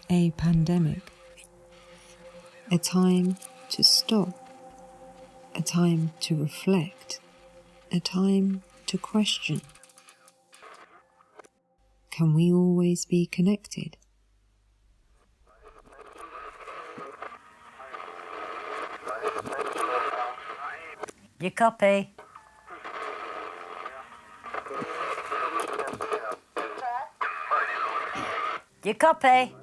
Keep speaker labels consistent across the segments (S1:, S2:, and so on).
S1: a pandemic. A time to stop, a time to reflect, a time to question. Can we always be connected?
S2: You copy? You copy?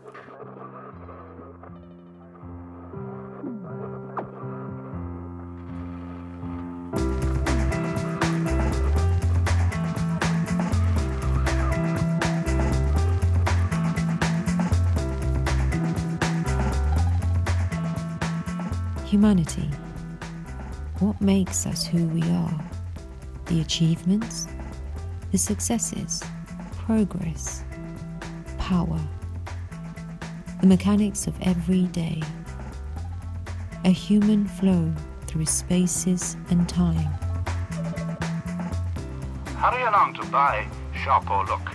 S1: Humanity. What makes us who we are? The achievements, the successes, progress, power, the mechanics of every day, a human flow through spaces and time.
S3: Hurry along to buy, shop or look.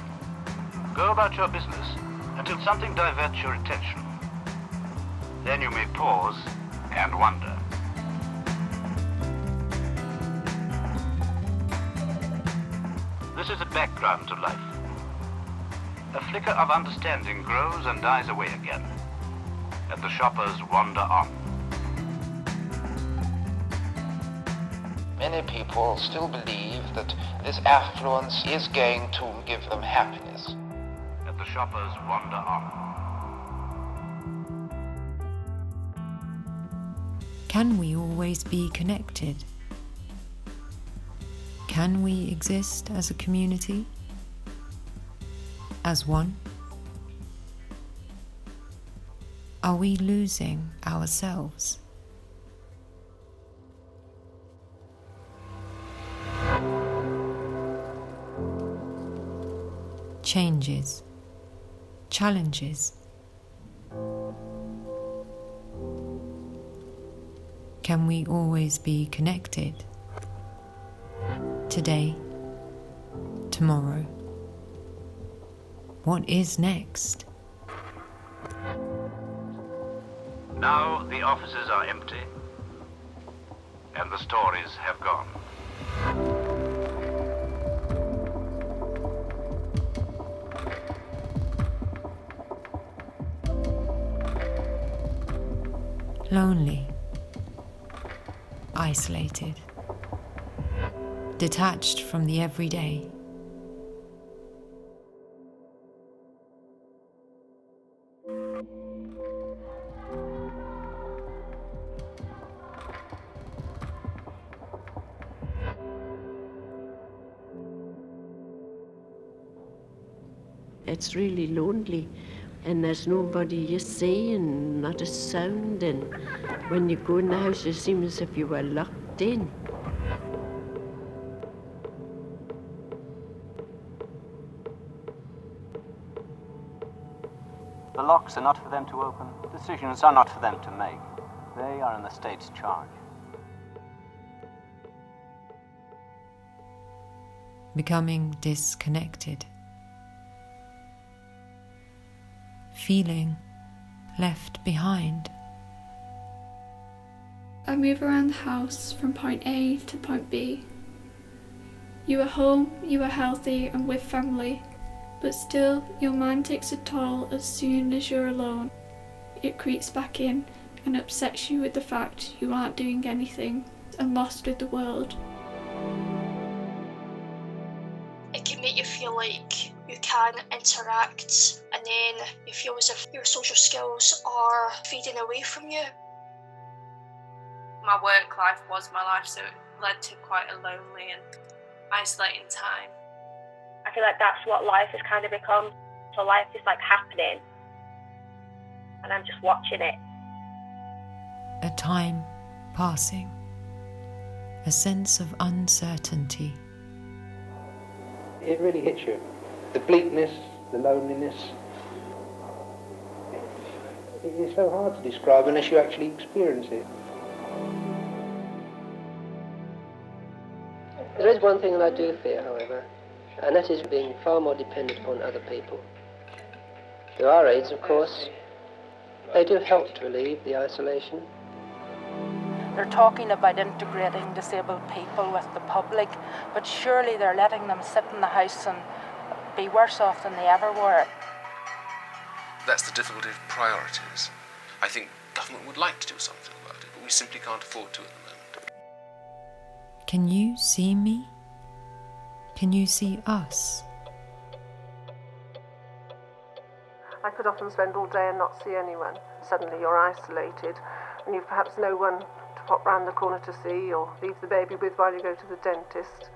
S3: Go about your business until something diverts your attention. Then you may pause and wonder. This is a background to life. A flicker of understanding grows and dies away again, and the shoppers wander on.
S4: Many people still believe that this affluence is going to give them happiness.
S3: And the shoppers wander on.
S1: Can we always be connected? Can we exist as a community? As one? Are we losing ourselves? Changes, challenges. Can we always be connected? Today, tomorrow. What is next?
S3: Now the offices are empty, and the stories have gone.
S1: Lonely, isolated, detached from the everyday.
S5: It's really lonely, and there's nobody you see and not a sound, and when you go in the house it seems as if you were locked in.
S6: The locks are not for them to open, decisions are not for them to make. They are in the state's charge.
S1: Becoming disconnected. Feeling left behind.
S7: I move around the house from point A to point B. You are home, you are healthy and with family, but still your mind takes a toll as soon as you're alone. It creeps back in and upsets you with the fact you aren't doing anything and lost with the world.
S8: It can make you feel like you can interact, and then you feel as if your social skills are fading away from you.
S9: My work life was my life, so it led to quite a lonely and isolating time.
S10: I feel like that's what life has kind of become. So life is like happening, and I'm just watching it.
S1: A time passing. A sense of uncertainty.
S11: It really hits you. The bleakness, the loneliness. It's so hard to describe unless you actually experience it.
S12: There is one thing that I do fear, however, and that is being far more dependent upon other people. There are aids, of course, They do help to relieve the isolation.
S13: They're talking about integrating disabled people with the public, but surely they're letting them sit in the house and be worse off than they ever were.
S14: That's the difficulty of priorities. I think government would like to do something about it, but we simply can't afford to at the moment.
S1: Can you see me? Can you see us?
S15: I could often spend all day and not see anyone. Suddenly you're isolated and you've perhaps no one to pop round the corner to see or leave the baby with while you go to the dentist.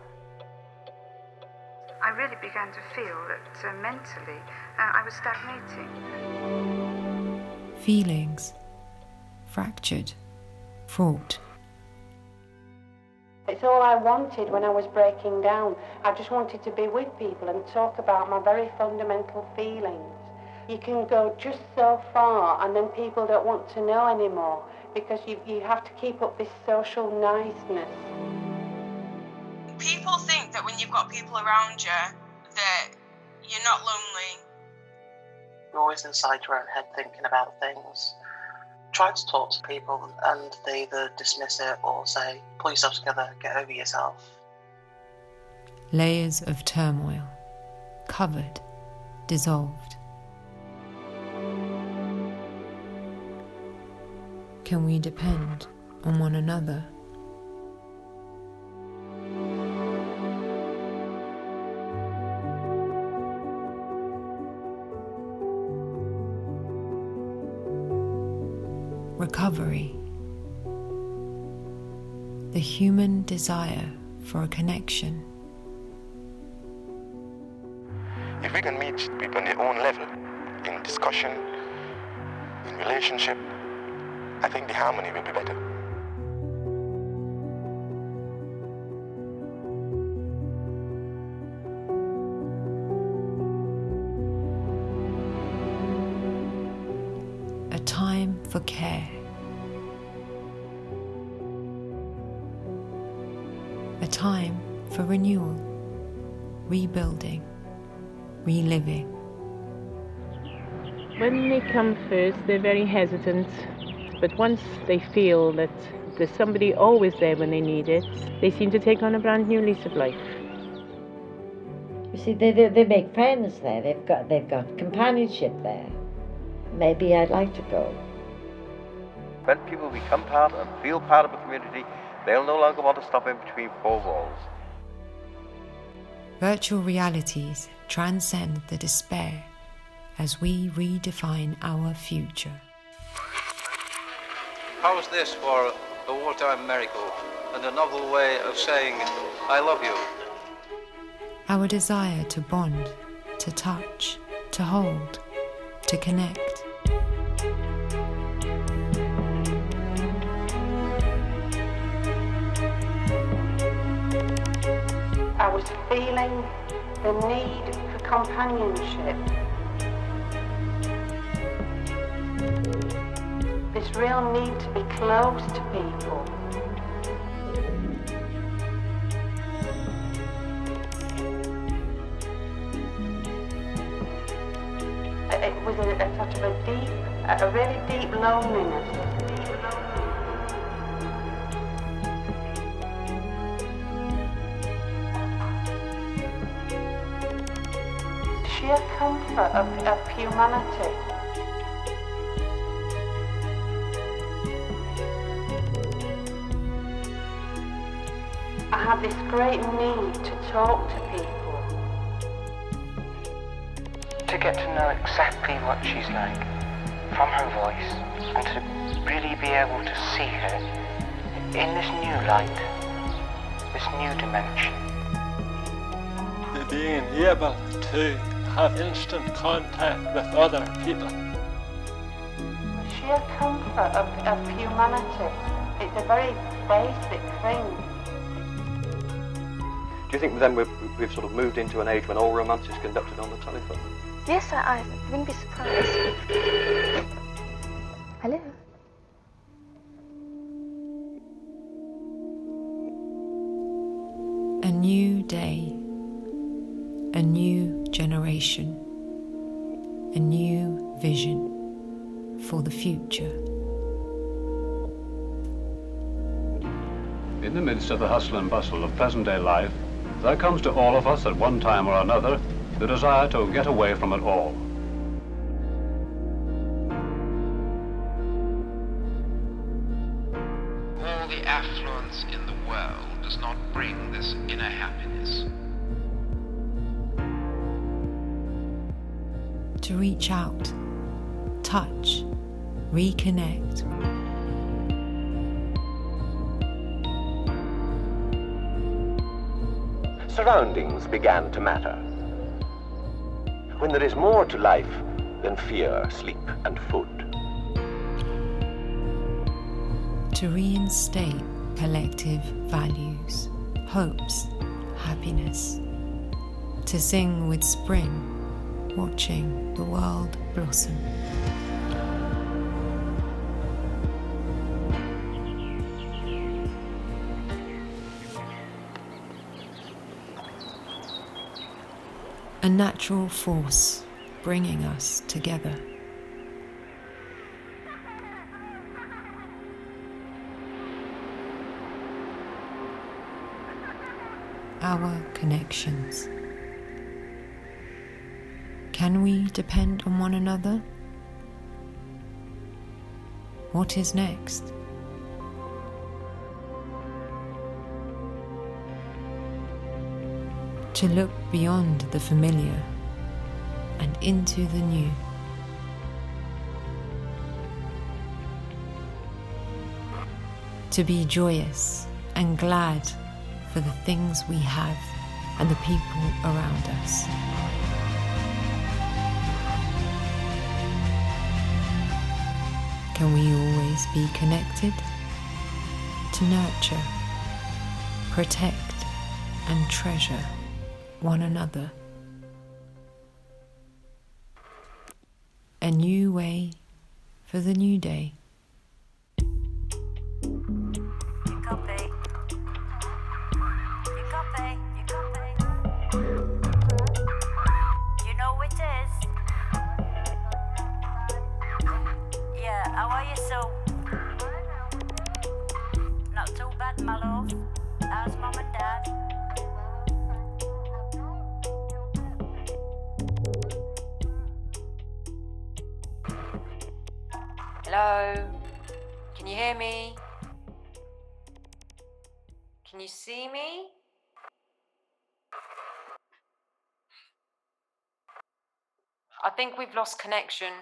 S16: I really began to feel that mentally I was stagnating.
S1: Feelings, fractured, fraught.
S17: It's all I wanted when I was breaking down. I just wanted to be with people and talk about my very fundamental feelings. You can go just so far and then people don't want to know anymore because you have to keep up this social niceness.
S18: People think that when you've got people around you that you're not lonely.
S19: You're always inside your own head thinking about things. Try to talk to people and they either dismiss it or say, pull yourself together, get over yourself.
S1: Layers of turmoil, covered, dissolved. Can we depend on one another? Recovery. The human desire for a connection.
S20: If we can meet people on their own level, in discussion, in relationship, I think the harmony will be better.
S1: A time for care. A time for renewal, rebuilding, reliving.
S21: When they come first, they're very hesitant. But once they feel that there's somebody always there when they need it, they seem to take on a brand new lease of life.
S2: You see, they make friends there. They've got companionship there. Maybe I'd like to go.
S22: When people become part and feel part of a community, they'll no longer want to stop in between four walls.
S1: Virtual realities transcend the despair as we redefine our future.
S23: How's this for a wartime miracle and a novel way of saying, I love you?
S1: Our desire to bond, to touch, to hold, to connect.
S17: I was feeling the need for companionship. This real need to be close to people. It was a sort of a really deep loneliness. Sheer comfort of humanity. I have this great need to talk to people.
S11: To get to know exactly what she's like from her voice and to really be able to see her in this new light, this new dimension.
S24: Being able to have instant contact with other people.
S17: The sheer comfort of humanity. It's a very basic thing.
S6: Do you think then we've sort of moved into an age when all romance is conducted on the telephone?
S25: Yes, I wouldn't be surprised. Hello?
S1: A new day, a new generation, a new vision for the future.
S3: In the midst of the hustle and bustle of present-day life, there comes to all of us at one time or another the desire to get away from it all.
S11: All the affluence in the world does not bring this inner happiness.
S1: To reach out, touch, reconnect.
S4: Surroundings began to matter. When there is more to life than fear, sleep, and food.
S1: To reinstate collective values, hopes, happiness. To sing with spring, watching the world blossom. A natural force bringing us together. Our connections. Can we depend on one another? What is next? To look beyond the familiar and into the new. To be joyous and glad for the things we have and the people around us. Can we always be connected? To nurture, protect, and treasure one another. A new way for the new day.
S5: You know it is. Yeah, how are you, so? Not too bad, my love. How's mum and dad?
S7: Hello? Can you hear me? Can you see me? I think we've lost connection.